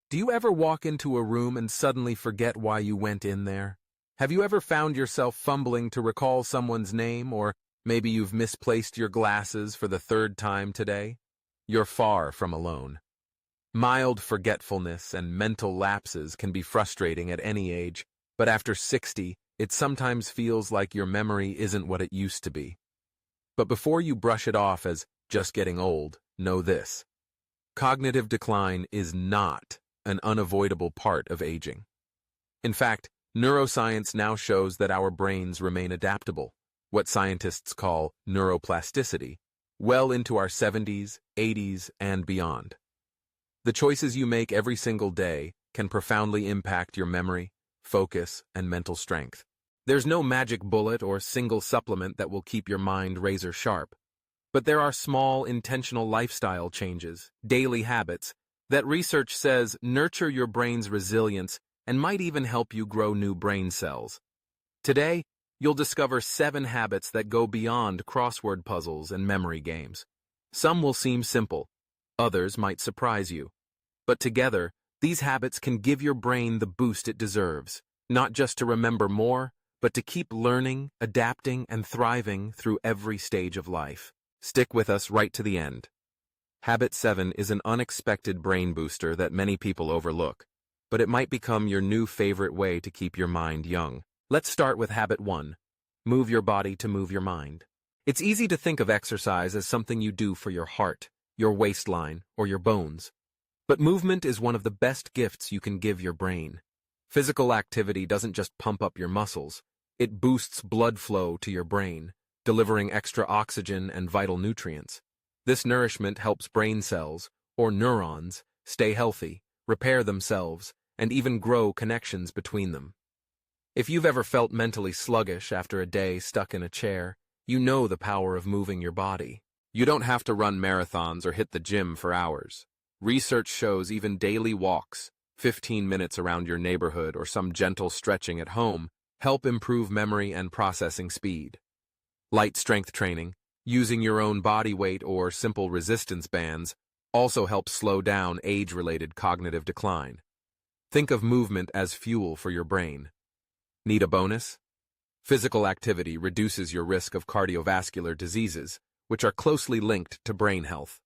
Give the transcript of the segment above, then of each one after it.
Do you ever walk into a room and suddenly forget why you went in there? Have you ever found yourself fumbling to recall someone's name, or maybe you've misplaced your glasses for the third time today? You're far from alone. Mild forgetfulness and mental lapses can be frustrating at any age, but after 60, it sometimes feels like your memory isn't what it used to be. But before you brush it off as just getting old, know this. Cognitive decline is not an unavoidable part of aging. In fact, neuroscience now shows that our brains remain adaptable, what scientists call neuroplasticity, well into our 70s, 80s, and beyond. The choices you make every single day can profoundly impact your memory, focus, and mental strength. There's no magic bullet or single supplement that will keep your mind razor sharp. But there are small, intentional lifestyle changes, daily habits, that research says nurture your brain's resilience and might even help you grow new brain cells. Today, you'll discover 7 habits that go beyond crossword puzzles and memory games. Some will seem simple, others might surprise you. But together, these habits can give your brain the boost it deserves, not just to remember more, but to keep learning, adapting, and thriving through every stage of life. Stick with us right to the end. Habit 7 is an unexpected brain booster that many people overlook, but it might become your new favorite way to keep your mind young. Let's start with Habit 1. Move your body to move your mind. It's easy to think of exercise as something you do for your heart, your waistline, or your bones. But movement is one of the best gifts you can give your brain. Physical activity doesn't just pump up your muscles, it boosts blood flow to your brain, delivering extra oxygen and vital nutrients. This nourishment helps brain cells, or neurons, stay healthy, repair themselves, and even grow connections between them. If you've ever felt mentally sluggish after a day stuck in a chair, you know the power of moving your body. You don't have to run marathons or hit the gym for hours. Research shows even daily walks, 15 minutes around your neighborhood or some gentle stretching at home, help improve memory and processing speed. Light strength training, using your own body weight or simple resistance bands, also helps slow down age-related cognitive decline. Think of movement as fuel for your brain. Need a bonus? Physical activity reduces your risk of cardiovascular diseases, which are closely linked to brain health.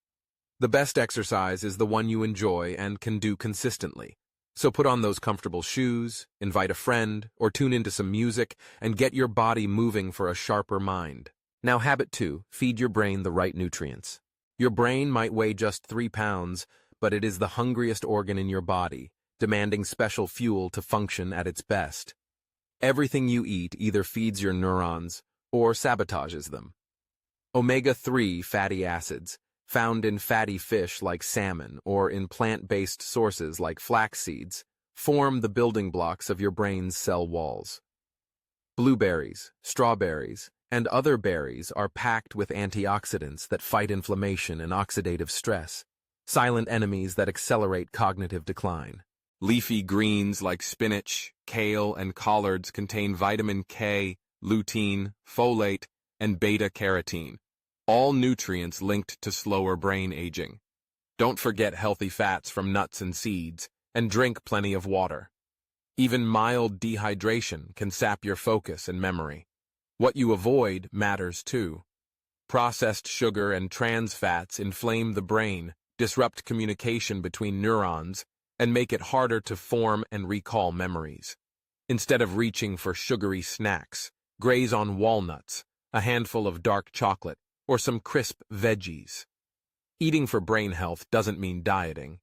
The best exercise is the one you enjoy and can do consistently. So put on those comfortable shoes, invite a friend, or tune into some music and get your body moving for a sharper mind. Now, Habit 2, feed your brain the right nutrients. Your brain might weigh just 3 pounds, but it is the hungriest organ in your body, demanding special fuel to function at its best. Everything you eat either feeds your neurons or sabotages them. Omega-3 fatty acids, found in fatty fish like salmon or in plant-based sources like flax seeds, form the building blocks of your brain's cell walls. Blueberries, strawberries, and other berries are packed with antioxidants that fight inflammation and oxidative stress, silent enemies that accelerate cognitive decline. Leafy greens like spinach, kale, and collards contain vitamin K, lutein, folate, and beta-carotene, all nutrients linked to slower brain aging. Don't forget healthy fats from nuts and seeds, and drink plenty of water. Even mild dehydration can sap your focus and memory. What you avoid matters too. Processed sugar and trans fats inflame the brain, disrupt communication between neurons, and make it harder to form and recall memories. Instead of reaching for sugary snacks, graze on walnuts, a handful of dark chocolate, or some crisp veggies. Eating for brain health doesn't mean dieting.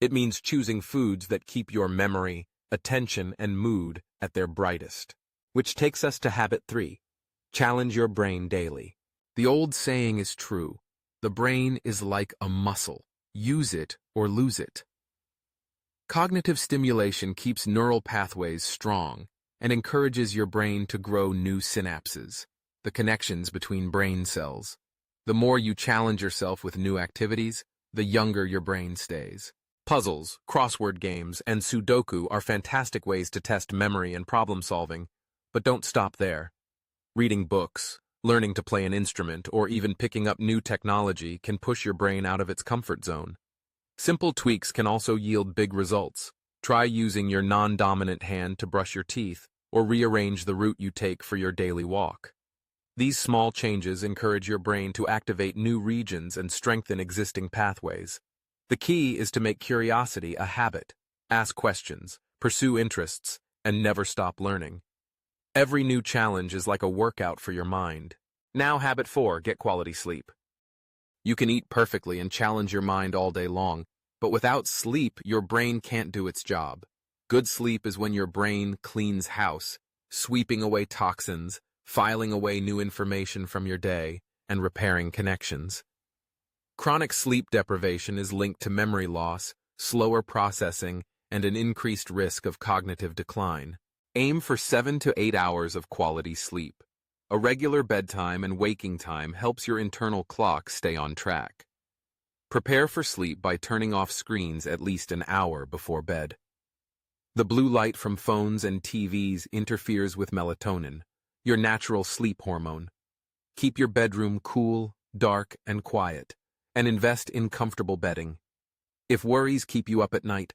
It means choosing foods that keep your memory, attention, and mood at their brightest. Which takes us to Habit 3. Challenge your brain daily. The old saying is true. The brain is like a muscle. Use it or lose it. Cognitive stimulation keeps neural pathways strong and encourages your brain to grow new synapses, the connections between brain cells. The more you challenge yourself with new activities, the younger your brain stays. Puzzles, crossword games, and Sudoku are fantastic ways to test memory and problem solving, but don't stop there. Reading books, learning to play an instrument, or even picking up new technology can push your brain out of its comfort zone. Simple tweaks can also yield big results. Try using your non-dominant hand to brush your teeth or rearrange the route you take for your daily walk. These small changes encourage your brain to activate new regions and strengthen existing pathways. The key is to make curiosity a habit. Ask questions, pursue interests, and never stop learning. Every new challenge is like a workout for your mind. Now, habit 4, get quality sleep. You can eat perfectly and challenge your mind all day long, but without sleep, your brain can't do its job. Good sleep is when your brain cleans house, sweeping away toxins, filing away new information from your day, and repairing connections. Chronic sleep deprivation is linked to memory loss, slower processing, and an increased risk of cognitive decline. Aim for 7 to 8 hours of quality sleep. A regular bedtime and waking time helps your internal clock stay on track. Prepare for sleep by turning off screens at least an hour before bed. The blue light from phones and TVs interferes with melatonin, your natural sleep hormone. Keep your bedroom cool, dark, and quiet, and invest in comfortable bedding. If worries keep you up at night,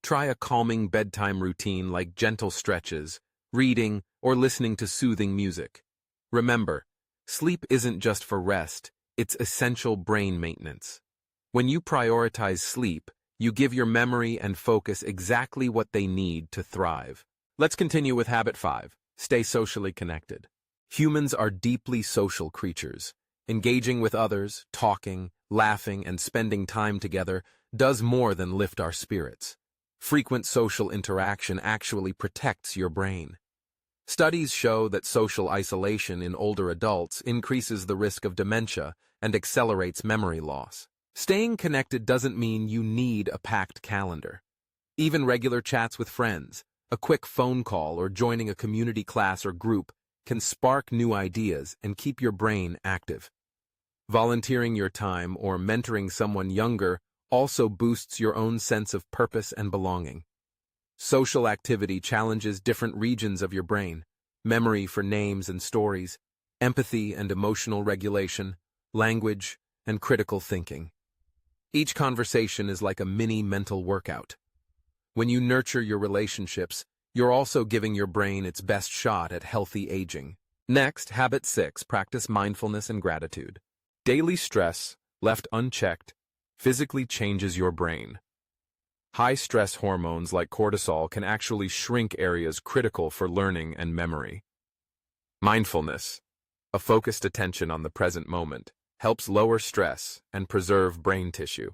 try a calming bedtime routine like gentle stretches, reading, or listening to soothing music. Remember, sleep isn't just for rest, it's essential brain maintenance. When you prioritize sleep, you give your memory and focus exactly what they need to thrive. Let's continue with habit 5. Stay socially connected. Humans are deeply social creatures. Engaging with others, talking, laughing, and spending time together does more than lift our spirits. Frequent social interaction actually protects your brain. Studies show that social isolation in older adults increases the risk of dementia and accelerates memory loss. Staying connected doesn't mean you need a packed calendar. Even regular chats with friends, a quick phone call, or joining a community class or group can spark new ideas and keep your brain active. Volunteering your time or mentoring someone younger also boosts your own sense of purpose and belonging. Social activity challenges different regions of your brain: memory for names and stories, empathy and emotional regulation, language, and critical thinking. Each conversation is like a mini mental workout. When you nurture your relationships, you're also giving your brain its best shot at healthy aging. Next, habit 6, practice mindfulness and gratitude. Daily stress, left unchecked, physically changes your brain. High stress hormones like cortisol can actually shrink areas critical for learning and memory. Mindfulness, a focused attention on the present moment, helps lower stress and preserve brain tissue.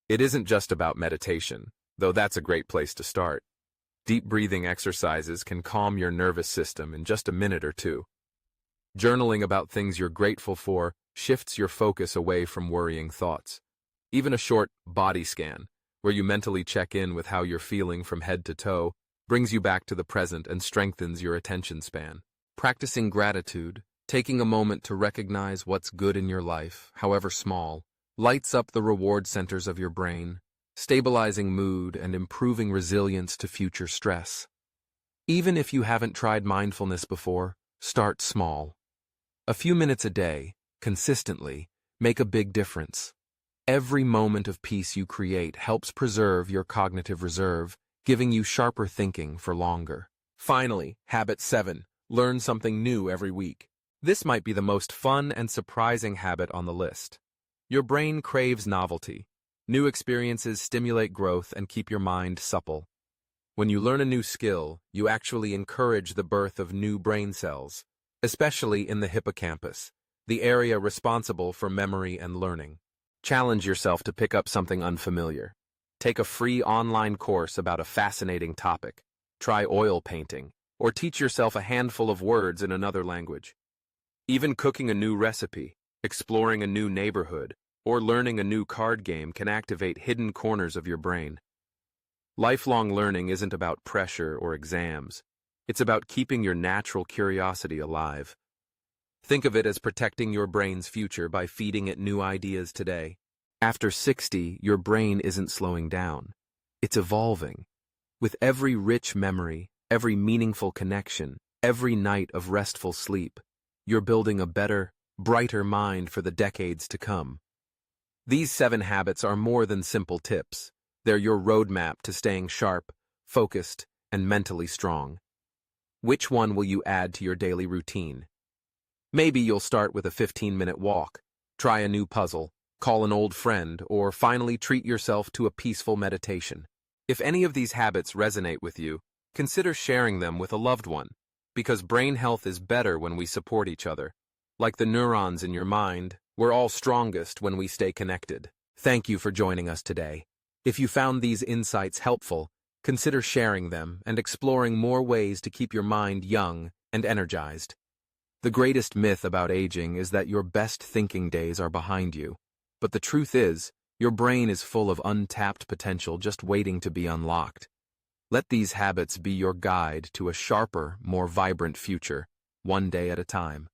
It isn't just about meditation, though that's a great place to start. Deep breathing exercises can calm your nervous system in just a minute or two. Journaling about things you're grateful for shifts your focus away from worrying thoughts. Even a short body scan, where you mentally check in with how you're feeling from head to toe, brings you back to the present and strengthens your attention span. Practicing gratitude, taking a moment to recognize what's good in your life, however small, lights up the reward centers of your brain, stabilizing mood and improving resilience to future stress. Even if you haven't tried mindfulness before, start small. A few minutes a day, consistently, make a big difference. Every moment of peace you create helps preserve your cognitive reserve, giving you sharper thinking for longer. Finally, habit 7, learn something new every week. This might be the most fun and surprising habit on the list. Your brain craves novelty. New experiences stimulate growth and keep your mind supple. When you learn a new skill, you actually encourage the birth of new brain cells, especially in the hippocampus, the area responsible for memory and learning. Challenge yourself to pick up something unfamiliar. Take a free online course about a fascinating topic. Try oil painting, or teach yourself a handful of words in another language. Even cooking a new recipe, exploring a new neighborhood, or learning a new card game can activate hidden corners of your brain. Lifelong learning isn't about pressure or exams. It's about keeping your natural curiosity alive. Think of it as protecting your brain's future by feeding it new ideas today. After 60, your brain isn't slowing down. It's evolving. With every rich memory, every meaningful connection, every night of restful sleep, you're building a better, brighter mind for the decades to come. These 7 habits are more than simple tips. They're your roadmap to staying sharp, focused, and mentally strong. Which one will you add to your daily routine? Maybe you'll start with a 15-minute walk, try a new puzzle, call an old friend, or finally treat yourself to a peaceful meditation. If any of these habits resonate with you, consider sharing them with a loved one, because brain health is better when we support each other. Like the neurons in your mind, we're all strongest when we stay connected. Thank you for joining us today. If you found these insights helpful, consider sharing them and exploring more ways to keep your mind young and energized. The greatest myth about aging is that your best thinking days are behind you. But the truth is, your brain is full of untapped potential just waiting to be unlocked. Let these habits be your guide to a sharper, more vibrant future, one day at a time.